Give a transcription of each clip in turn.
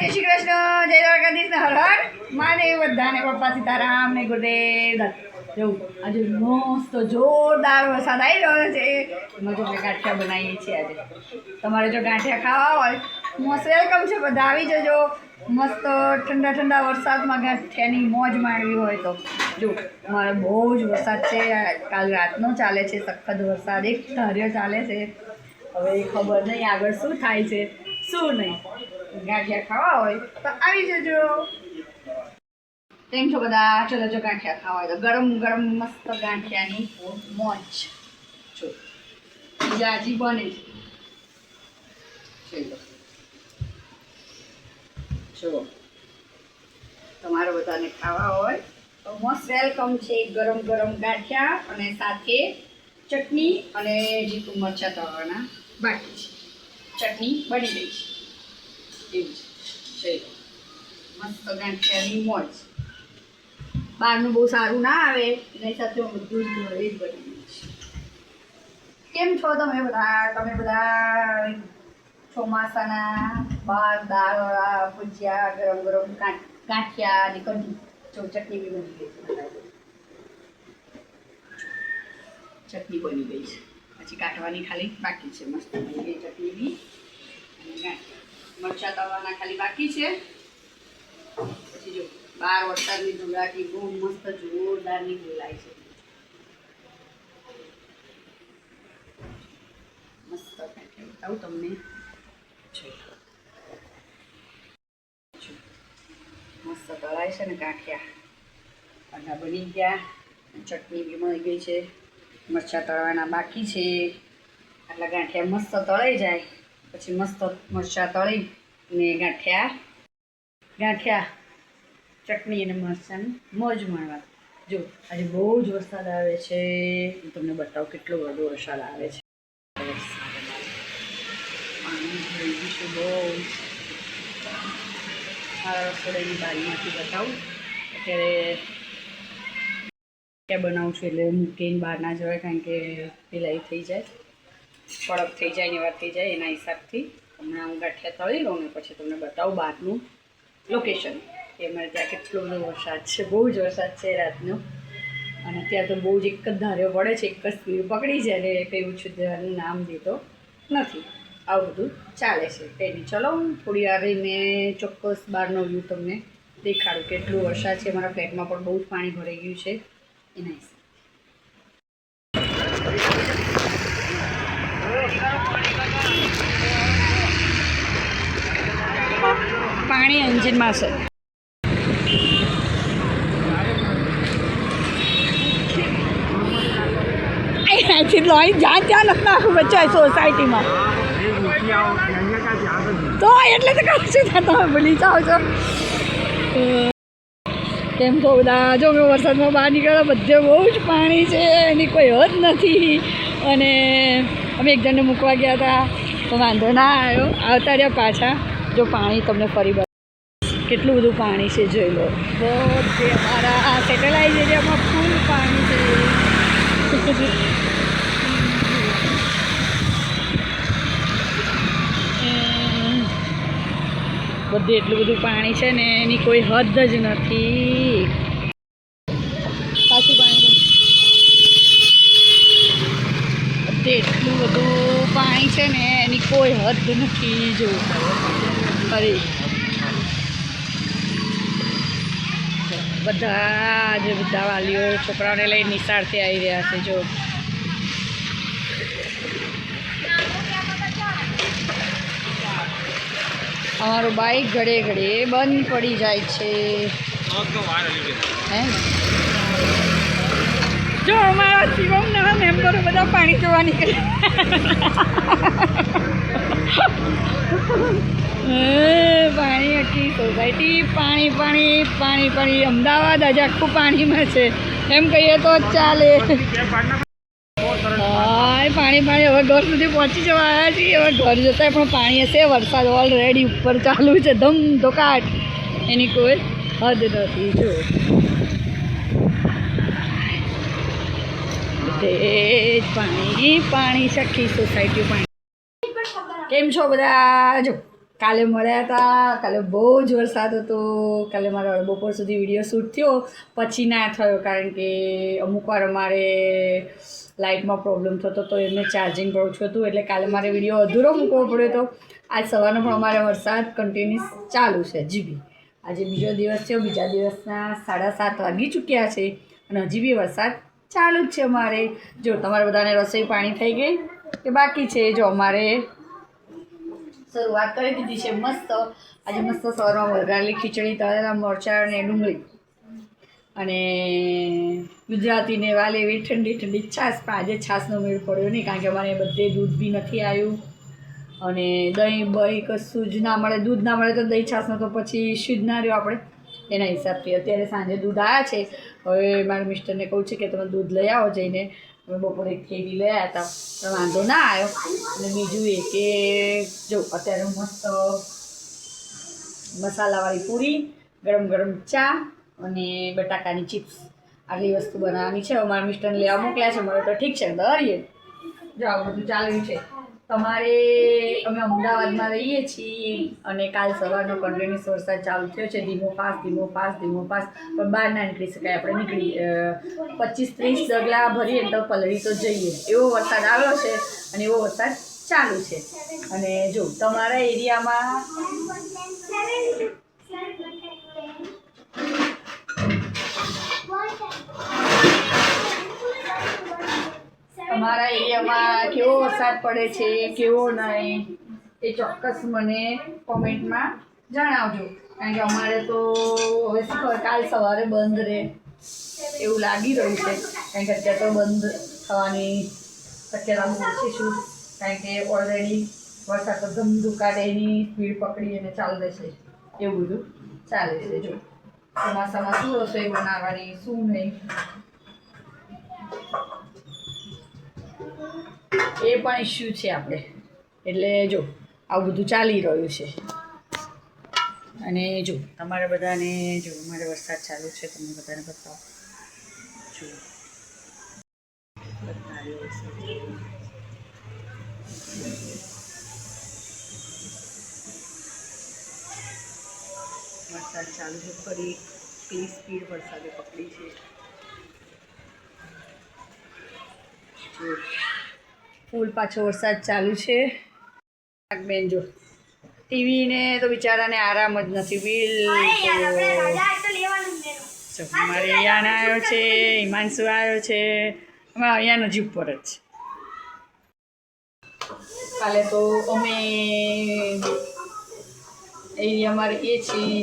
જય શ્રી કૃષ્ણ, જય દ્વારકાધીશ, હર હર મહાદેવ. બધાને પપ્પા સીતારામ ને ગુરુદેવ દત્ત. જવું આજે મસ્ત જોરદાર વરસાદ આવી રહ્યો છે. એમાં જો ગાંઠિયા બનાવીએ છીએ આજે. તમારે જો ગાંઠિયા ખાવા હોય મસ્ત વેલકમ છે, બધા આવી જજો. મસ્ત ઠંડા ઠંડા વરસાદમાં ગાંઠિયાની મોજ માણવી હોય તો જો અમારે બહુ જ વરસાદ છે. કાલ રાતનો ચાલે છે સખત વરસાદ, એક ધાર્યો ચાલે છે. હવે ખબર નહીં આગળ શું થાય છે શું નહીં. ગાંઠિયા ખાવા હોય તો આવી જજો. કેમ છો બધા? ચલો જો ગાંઠિયા ખાવા હોય તો ગરમ ગરમ મસ્ત ગાંઠિયાની મોજ જો બીજા હજી બને છે. જો તમારે બધાને ખાવા હોય તો મોસ્ટ વેલકમ છે. ગરમ ગરમ ગાંઠિયા અને સાથે ચટણી અને જીતું મરચાં તળવાના બાકી છે. ચટણી બની ગઈ છે એવું છે. મસ્ત ગાંઠિયાની મોજ. બહારનું બહુ સારું ના આવે એની સાથે હું બધું જ ઘરે જ બનાવીએ છીએ. કેમ છો તમે બધા? તમે બધા ચોમાસાના બહાર દાળ ભજીયા ગરમ ગરમ ગાંઠિયા અને કઢી જો ચટણી બી બની ગઈ છે. ચટણી બની ગઈ છે, પછી કાઢવાની ખાલી બાકી છે. મસ્ત બની ગઈ ચટણી બી અને ગાંઠિયા મરચાં તળવાના ખાલી બાકી છે. પછી જો બાર વરસાદની ધોળાટી બહુ મસ્ત જોરદારની બોલાય છે. મસ્ત બતાવું તમને. મસ્ત તળાય છે ને ગાંઠિયા. આના બની ગયા, ચટણી બી મળી ગઈ છે, મરચાં તળવાના બાકી છે. આટલા ગાંઠિયા મસ્ત તળાઈ જાય પછી મસ્ત મરચાં તળી ને ગાંઠિયા ચટણી અને મરચાંની મોજ માણવા. જો આજે બહુ જ વરસાદ આવે છે. હું તમને બતાવું કેટલો બધો વરસાદ આવે છે. પાણી ભરી ગયું છે બહુ. મારા રસોડાની બારીમાંથી બતાવું. અત્યારે ક્યાં બનાવું છું એટલે મૂકીને બહાર ના જવાય, કારણ કે પેલા એ થઈ જાય કડક થઈ જાય ને એવા થઈ જાય. એના હિસાબથી હમણાં હું ગાંઠિયા તળી લઉં ને પછી તમને બતાવું બહારનું લોકેશન કે અમારે ત્યાં કેટલો બધો વરસાદ છે. બહુ જ વરસાદ છે રાતનો. અને ત્યાં તો બહુ જ એક જ ધાર્યો પડે છે, એક જ સ્પીડ પકડી જાય એટલે કંઈ ઓછું દેવાનું નામ દેતો નથી. આવું બધું ચાલે છે. કંઈ નહીં, ચલો હું થોડી વાર રહીને ચોક્કસ બહારનો વ્યૂ તમને દેખાડું. કેટલું વરસાદ છે. મારા ફ્લેટમાં પણ બહુ જ પાણી ભરાઈ ગયું છે એના હિસાબે. પાણી એન્જિનમાં છે. અહીંથી લોહી જ્યાં ત્યાં નથી નાખું બચ્ચા સોસાયટીમાં તો એટલે તો કહું છું તમે ભૂલી જાઓ છો. કેમ છો બધા? જો મેં વરસાદમાં બહાર નીકળ્યા બધે બહુ જ પાણી છે, એની કોઈ હદ નથી. અને અમે એક જણને મૂકવા ગયા હતા તો વાંધો ના આવ્યો. આવતા રહ્યા પાછા. જો પાણી તમને ફરી કેટલું બધું પાણી છે જોઈ લો. બધે અમારા સેટેલાઇટ એરિયામાં ફૂલ પાણી છે. બધે એટલું બધું પાણી છે ને એની કોઈ હદ જ નથી. પાછું પાણી બધે એટલું બધું પાણી છે ને એની કોઈ હદ નથી. જો ફરી બધા જ બધા વાલીઓ છોકરાઓને લઈ નિશાળથી આવી રહ્યા છે. જો અમારું બાઇક ઘડે ઘડે બંધ પડી જાય છે. હે જો અમારા શિવમના મેમ્બરો બધા પાણી જોવા નીકળે. પાણી આખી સોસાયટી પાણી પાણી પાણી પાણી. અમદાવાદ આજે આખું પાણીમાં છે એમ કહીએ તો જ ચાલે. હા પાણી પાણી. હવે ઘર સુધી પહોંચી જવા આવ્યા છીએ. હવે ઘર જતાં પણ પાણી હશે. વરસાદ ઓલરેડી ઉપર ચાલુ છે ધમધોકાટ, એની કોઈ હદ નથી. જો બધે જ પાણી પાણી. સખી સોસાયટી પાણી. કેમ છો બધા? જો કાલે મળ્યા હતા. કાલે બહુ જ વરસાદ હતો. કાલે મારો બપોર સુધી વિડીયો શૂટ થયો, પછી ના થયો કારણ કે અમુક વાર અમારે લાઇટમાં પ્રોબ્લેમ થતો તો એમને ચાર્જિંગ બહુ ઓછું હતું, એટલે કાલે મારે વિડીયો અધૂરો મૂકવો પડ્યો હતો. આજ સવારનો પણ અમારે વરસાદ કન્ટિન્યુઅસ ચાલુ છે હજી બી. આજે બીજો દિવસ છે, બીજા દિવસના 7:30 વાગી ચૂક્યા છે અને હજી બી વરસાદ ચાલુ જ છે અમારે. જો તમારે બધાને રસોઈ પાણી થઈ ગઈ કે બાકી છે? જો અમારે શરૂઆત કરી દીધી છે મસ્ત. આજે મસ્ત સવારમાં વઘારેલી ખીચડી, તળેલા મરચાં અને ડુંગળી અને ગુજરાતીને વાલે એવી ઠંડી ઠંડી છાશ. પણ આજે છાશનો મેળ પડ્યો નહીં કારણ કે અમારે બધે દૂધ બી નથી આવ્યું અને દહીં બહીં કશું જ ના મળે. દૂધ ના મળે તો દહીં છાશનો તો પછી ઇશ્યુ જ ના રહ્યો આપણે એના હિસાબથી. અત્યારે સાંજે દૂધ આવ્યા છે. હવે મારા મિસ્ટરને કહું છે કે તમે દૂધ લઈ આવો જઈને. અમે બપોરે એક થેલી લઈ આવ્યા હતા પણ વાંધો ના આવ્યો. અને બીજું એ કે જો અત્યારે મસ્ત મસાલાવાળી પૂરી, ગરમ ગરમ ચા અને બટાકાની ચિપ્સ, આટલી વસ્તુ બનાવવાની છે. અમારા મિસ્ટરને લેવા મોકલ્યા છે. મને તો ઠીક છે, દરીએ જો આવું બધું ચાલ્યું છે. તમારે અમે અમદાવાદમાં રહીએ છીએ અને કાલ સવારનો કન્ટિન્યુઅસ વરસાદ ચાલુ થયો છે. ધીમો ફાસ્ટ ધીમો ફાસ્ટ ધીમો ફાસ્ટ, પણ બહાર ના નીકળી શકાય. આપણે નીકળી 25-30 ડગલા ભરીએ તો પલળી તો જઈએ એવો વરસાદ આવ્યો છે અને એવો વરસાદ ચાલુ છે. અને જો તમારા એરિયામાં કેવો વરસાદ પડે છે કેવો નહીં એ ચોક્કસ મને કોમેન્ટમાં જણાવજો. કારણ કે અમારે તો હવે શું ખબર કાલ સવારે બંધ રહે એવું લાગી રહ્યું છે. કારણ કે અત્યારે તો બંધ થવાની શક્યતા ઓછી છું. કારણ કે ઓલરેડી વરસાદ તો ધમધુકારે એની સ્પીડ પકડી અને ચાલુ રહેશે એવું બધું ચાલે છે. જો ચોમાસામાં શું રસોઈ બનાવવાની શું નહીં એ પણ ઇશ્યુ છે આપણે. એટલે જો આવું બધું ચાલી રહ્યું છે. અને જો તમારે બધાને જો અમારે વરસાદ ચાલુ છે તમને બધાને બતાવો. જો વરસાદ ચાલુ છે. ફરી પેલી સ્પીડ વરસાદે પકડી છે. ફૂલ પાછો વરસાદ ચાલુ છે. બેન જો ટીવીને તો બિચારાને આરામ જ નથી. મારે યાન આવ્યો છે, હિમાંશુ આવ્યો છે. અમારે અહીંયા નજીક પર જ. કાલે તો અમે અમારે એ છીએ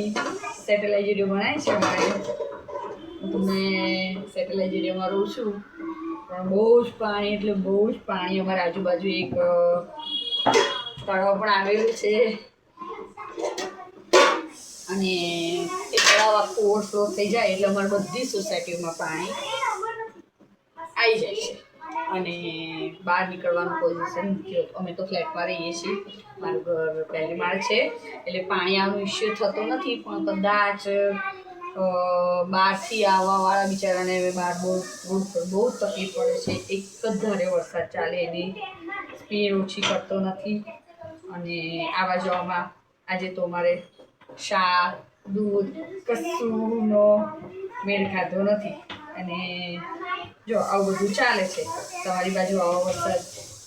સેટેલાઇટ વિડીયો બનાવે છે અમારે. હું તમને સેટેલાઇટ વિડીયોમાં રહું છું પણ બહુ જ પાણી એટલે બહુ જ પાણી. અમારી આજુબાજુ એક તળાવ પણ આવેલું છે અને એ તળાવ આખું ઓવરફ્લો થઈ જાય એટલે અમારી બધી સોસાયટીઓમાં પાણી આવી જાય છે અને બહાર નીકળવાનું પોઝિશન નથી. અમે તો ફ્લેટમાં રહીએ છીએ. મારું ઘર પહેલી માળ છે એટલે પાણી આવવાનો ઇશ્યુ થતો નથી. પણ કદાચ બહારથી આવવાવાળા બિચારાને બહાર બહુ તકલીફ પડે છે. એક જ ધારે વરસાદ ચાલે એની સ્પીડ ઓછી કરતો નથી અને આવવા જવામાં આજે તો અમારે શાક દૂધ કશુંનો મેળ ખાધો નથી. અને જો આવું બધું ચાલે છે. તમારી બાજુ આવો વરસાદ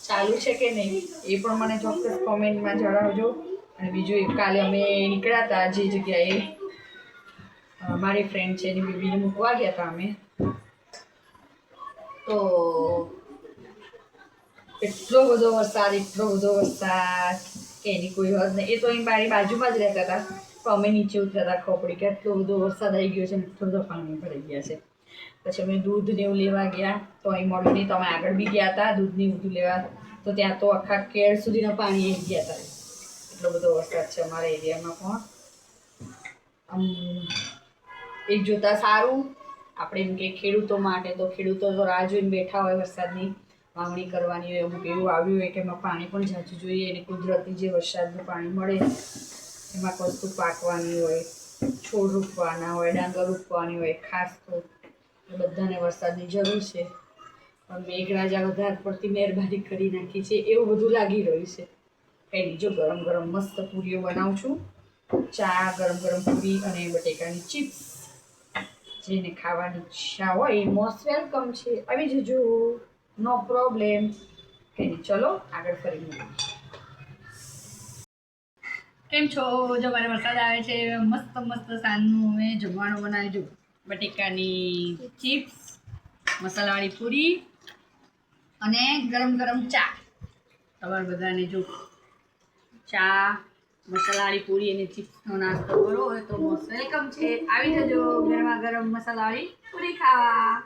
ચાલુ છે કે નહીં એ પણ મને ચોક્કસ કોમેન્ટમાં જણાવજો. અને બીજું એક કાલે અમે નીકળ્યા હતા જે જગ્યાએ મારી ફ્રેન્ડ છે એની બેબીને મૂકવા ગયા હતા અમે. તો એટલો બધો વરસાદ કે એની કોઈ હદ નહીં. એ તો અહીં મારી બાજુમાં જ રહેતા હતા તો અમે નીચે ઉતર્યા હતા. ખબર પડી કે એટલો બધો વરસાદ આવી ગયો છે ને એટલો બધો પાણી ભરાઈ ગયા છે. પછી અમે દૂધ ને એવું લેવા ગયા તો અહીં મળ્યું નહીં. તો અમે આગળ બી ગયા હતા દૂધની બધું લેવા તો ત્યાં તો આખા કેળ સુધીના પાણી આવી ગયા હતા. એટલો બધો વરસાદ છે અમારા એરિયામાં. પણ એક જોતા સારું આપણે એમ કે ખેડૂતો માટે તો ખેડૂતો તો રાહ જોઈને બેઠા હોય વરસાદની વાવણી કરવાની હોય. અમુક એવું આવ્યું હોય કે એમાં પાણી પણ ઝાંચું જોઈએ અને કુદરતી જે વરસાદનું પાણી મળે એમાં વસ્તુ પાકવાની હોય, છોડ રોપવાના હોય, ડાંગર રોપવાની હોય. ખાસ તો બધાને વરસાદની જરૂર છે પણ મેઘરાજા વધારે પડતી મહેરબાની કરી નાખી છે એવું બધું લાગી રહ્યું છે. એની જો ગરમ ગરમ મસ્ત પૂરીઓ બનાવું છું. ચા, ગરમ ગરમ પૂરી અને બટેકાની ચિપ્સ. જેને ખાવાની ઈચ્છા હોય મોસ્ટ વેલકમ છે, આવી જજો, નો પ્રોબ્લેમ. ચલો આગળ ફરી મળીએ. કેમ છો? જો મારે વરસાદ આવે છે, મસ્ત મસ્ત સાંજનું મેં જમવાનું બનાવી જો બટેકાની ચિપ્સ, મસાલાવાળી પૂરી અને ગરમ ગરમ ચા. તમારે બધાને જો ચા, મસાલાવાળી પૂરી અને ચિપ્સનો નાસ્તો કરવો હોય તો મોસ્ટ વેલકમ છે, આવી જજો ગરમા ગરમ મસાલાવાળી પૂરી ખાવા.